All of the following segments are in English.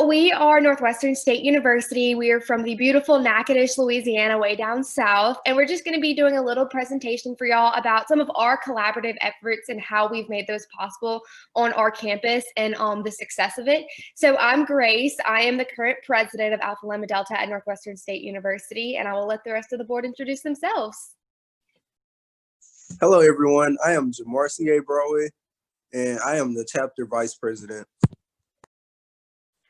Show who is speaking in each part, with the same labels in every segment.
Speaker 1: So we are Northwestern State University. We are from the beautiful Natchitoches, Louisiana, way down south. And we're just going to be doing a little presentation for y'all about some of our collaborative efforts and how we've made those possible on our campus and the success of it. So I'm Grace. I am the current president of Alpha Lambda Delta at Northwestern State University, and I will let the rest of the board introduce themselves.
Speaker 2: Hello, everyone. I am Jamarcia Broadway, and I am the chapter vice president.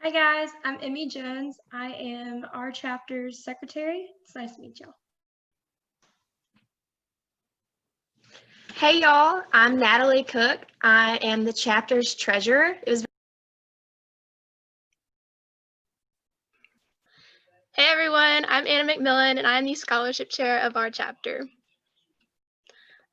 Speaker 3: Hi guys, I'm Emmy Jones. I am our chapter's secretary. It's nice to meet y'all.
Speaker 4: Hey y'all, I'm Natalee Cook. I am the chapter's treasurer. Hey everyone, I'm Anna McMillon and I'm the scholarship chair of our chapter.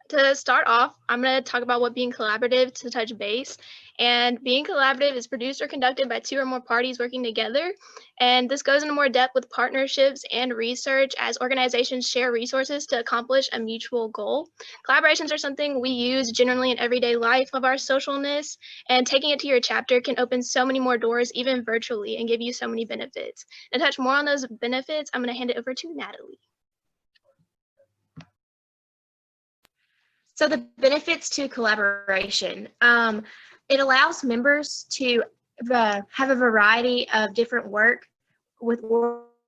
Speaker 4: To start off, I'm going to talk about what being collaborative to touch base. And being collaborative is produced or conducted by 2 or more parties working together. And this goes into more depth with partnerships and research as organizations share resources to accomplish a mutual goal. Collaborations are something we use generally in everyday life of our socialness, and taking it to your chapter can open so many more doors, even virtually, and give you so many benefits. And to touch more on those benefits, I'm going to hand it over to Natalee. So the benefits to collaboration, it allows members to have a variety of different work with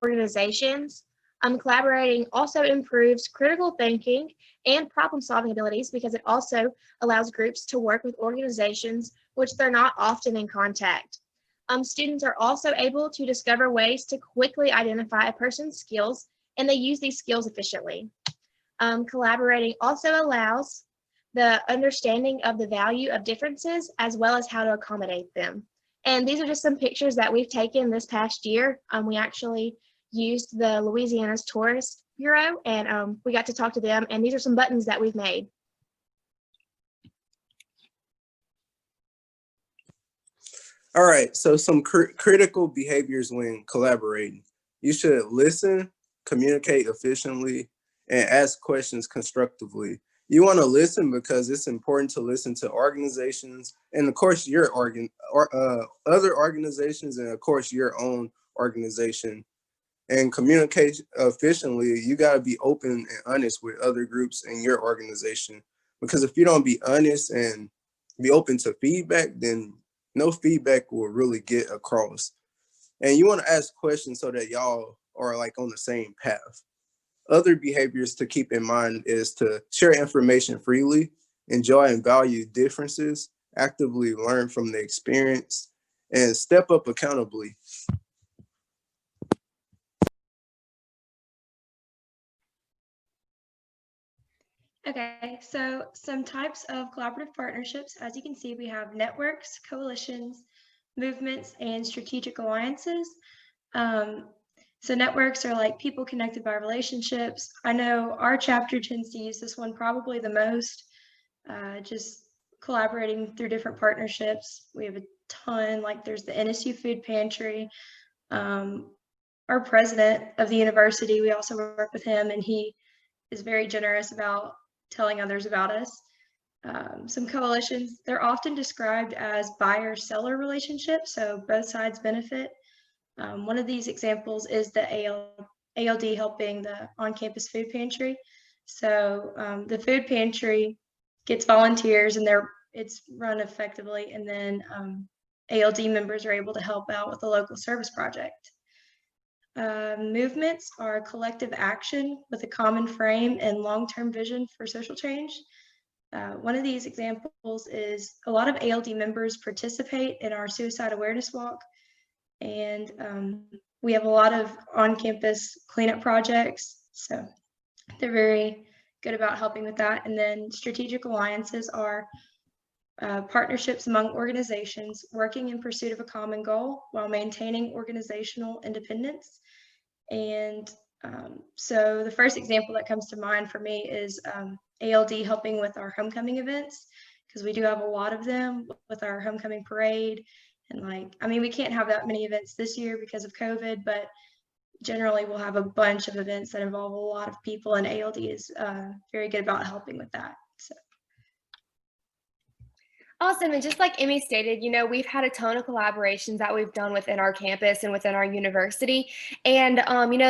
Speaker 4: organizations. Collaborating also improves critical thinking and problem-solving abilities because it also allows groups to work with organizations which they're not often in contact. Students are also able to discover ways to quickly identify a person's skills, and they use these skills efficiently. Collaborating also allows the understanding of the value of differences as well as how to accommodate them. And these are just some pictures that we've taken this past year. We actually used the Louisiana's Tourist Bureau, and we got to talk to them, and these are some buttons that we've made.
Speaker 2: All right, so some critical behaviors when collaborating. You should listen, communicate efficiently, and ask questions constructively. You want to listen because it's important to listen to organizations and of course your other organizations and of course your own organization. And communicate efficiently, you got to be open and honest with other groups in your organization, because if you don't be honest and be open to feedback, then no feedback will really get across. And you want to ask questions so that y'all are like on the same path. Other behaviors to keep in mind is to share information freely, enjoy and value differences, actively learn from the experience, and step up accountably.
Speaker 3: Okay, so some types of collaborative partnerships. As you can see, we have networks, coalitions, movements, and strategic alliances. So networks are like people connected by relationships. I know our chapter tends to use this one probably the most, just collaborating through different partnerships. We have a ton, like there's the NSU Food Pantry. Our president of the university, we also work with him, and he is very generous about telling others about us. Some coalitions, they're often described as buyer-seller relationships, so both sides benefit. One of these examples is the ALD helping the on-campus food pantry. So the food pantry gets volunteers and it's run effectively, and then ALD members are able to help out with a local service project. Movements are collective action with a common frame and long-term vision for social change. One of these examples is a lot of ALD members participate in our suicide awareness walk. And we have a lot of on-campus cleanup projects, so they're very good about helping with that. And then strategic alliances are partnerships among organizations working in pursuit of a common goal while maintaining organizational independence. And so the first example that comes to mind for me is ALD helping with our homecoming events, because we do have a lot of them with our homecoming parade. And we can't have that many events this year because of COVID, but generally we'll have a bunch of events that involve a lot of people, and ALD is very good about helping with that. So.
Speaker 1: Awesome. And just like Emmy stated, we've had a ton of collaborations that we've done within our campus and within our university. And,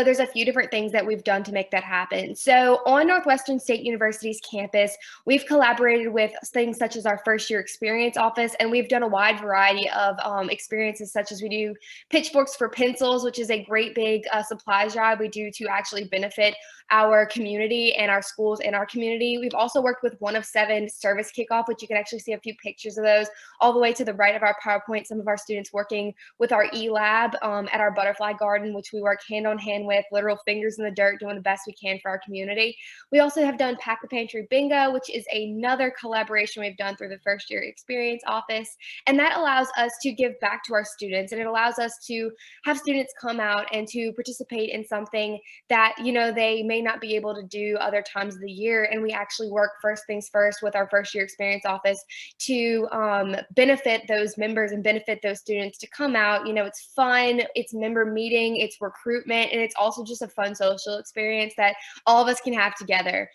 Speaker 1: there's a few different things that we've done to make that happen. So on Northwestern State University's campus, we've collaborated with things such as our first year experience office, and we've done a wide variety of experiences, such as we do pitchforks for pencils, which is a great big supplies drive we do to actually benefit our community and our schools in our community. We've also worked with 1 of 7 service kickoff, which you can actually see a few pictures of those all the way to the right of our PowerPoint. Some of our students working with our e-lab at our butterfly garden, which we work hand on hand with, literal fingers in the dirt, doing the best we can for our community. We also have done Pack the Pantry Bingo, which is another collaboration we've done through the first year experience office. And that allows us to give back to our students, and it allows us to have students come out and to participate in something that, they may not be able to do other times of the year. And we actually work first things first with our first year experience office to benefit those members and benefit those students to come out. It's fun, it's member meeting, it's recruitment, and it's also just a fun social experience that all of us can have together.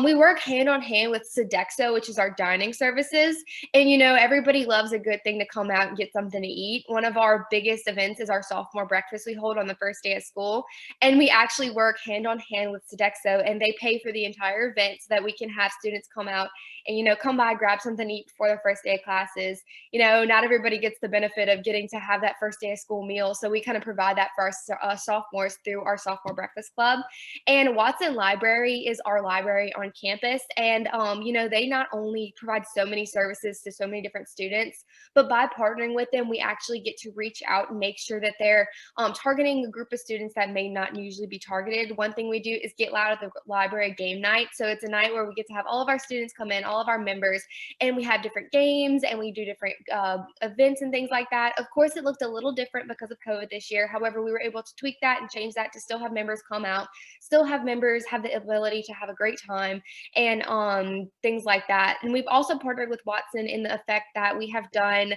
Speaker 1: We work hand on hand with Sodexo, which is our dining services. And, everybody loves a good thing to come out and get something to eat. One of our biggest events is our sophomore breakfast we hold on the first day of school. And we actually work hand on hand with Sodexo, and they pay for the entire event so that we can have students come out and, come by, grab something to eat before their first day of classes. Not everybody gets the benefit of getting to have that first day of school meal. So we kind of provide that for our sophomores through our sophomore breakfast club. And Watson Library is our library on campus. And, they not only provide so many services to so many different students, but by partnering with them, we actually get to reach out and make sure that they're targeting a group of students that may not usually be targeted. One thing we do is get loud at the library game night. So it's a night where we get to have all of our students come in, all of our members, and we have different games and we do different events and things like that. Of course, it looked a little different because of COVID this year. However, we were able to tweak that and change that to still have members come out, still have members have the ability to have a great time and things like that. And we've also partnered with Watson in the effect that we have done,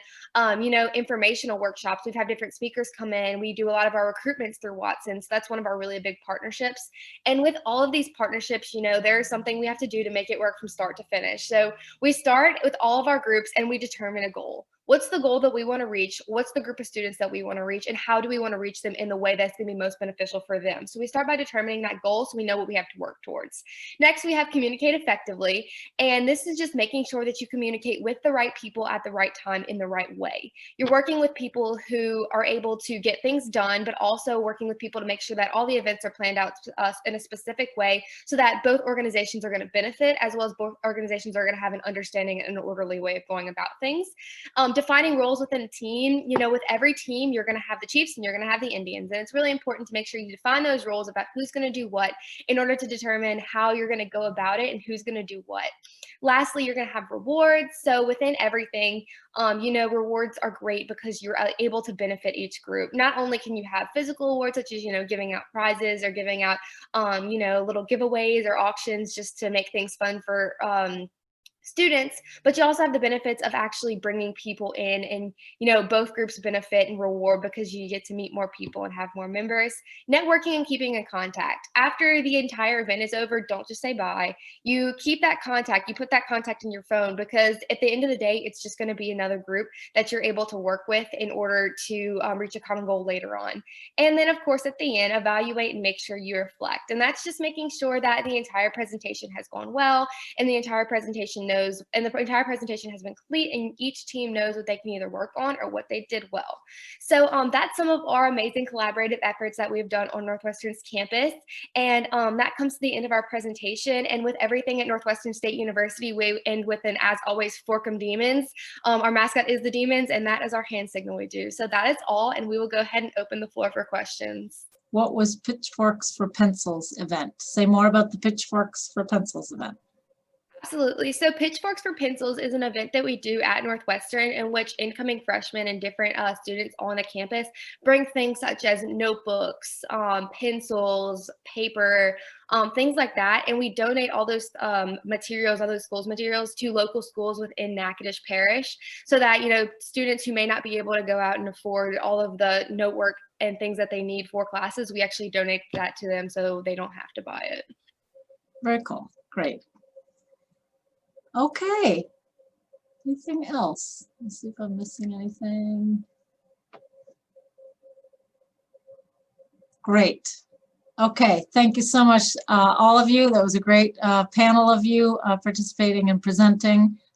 Speaker 1: informational workshops. We've had different speakers come in. We do a lot of our recruitments through Watson. So that's one of our really big partnerships. And with all of these partnerships, there's something we have to do to make it work from start to finish. So we start with all of our groups and we determine a goal. What's the goal that we want to reach? What's the group of students that we want to reach? And how do we want to reach them in the way that's going to be most beneficial for them? So we start by determining that goal so we know what we have to work towards. Next, we have communicate effectively. And this is just making sure that you communicate with the right people at the right time in the right way. You're working with people who are able to get things done, but also working with people to make sure that all the events are planned out to us in a specific way so that both organizations are going to benefit, as well as both organizations are going to have an understanding and an orderly way of going about things. Defining roles within a team, with every team, you're going to have the Chiefs and you're going to have the Indians. And it's really important to make sure you define those roles about who's going to do what in order to determine how you're going to go about it and who's going to do what. Lastly, you're going to have rewards. So within everything, rewards are great because you're able to benefit each group. Not only can you have physical awards, such as, giving out prizes or giving out, little giveaways or auctions just to make things fun for students, but you also have the benefits of actually bringing people in and, both groups benefit and reward because you get to meet more people and have more members. Networking and keeping in contact. After the entire event is over, don't just say bye. You keep that contact, you put that contact in your phone because at the end of the day, it's just going to be another group that you're able to work with in order to reach a common goal later on. And then of course, at the end, evaluate and make sure you reflect. And that's just making sure that the entire presentation has gone well and the entire presentation knows, and the entire presentation has been complete, and each team knows what they can either work on or what they did well. So that's some of our amazing collaborative efforts that we've done on Northwestern's campus. And that comes to the end of our presentation. And with everything at Northwestern State University, we end with an, as always, fork 'em demons. Our mascot is the demons, and that is our hand signal we do. So that is all, and we will go ahead and open the floor for questions.
Speaker 5: What was Pitchforks for Pencils event? Say more about the Pitchforks for Pencils event.
Speaker 1: Absolutely. So Pitchforks for Pencils is an event that we do at Northwestern in which incoming freshmen and different students on the campus bring things such as notebooks, pencils, paper, things like that. And we donate all those materials, all those schools materials to local schools within Natchitoches Parish so that, students who may not be able to go out and afford all of the note work and things that they need for classes, we actually donate that to them so they don't have to buy it.
Speaker 5: Very cool. Great. Okay. Anything else? Let's see if I'm missing anything. Great. Okay, thank you so much, all of you. That was a great panel of you participating and presenting.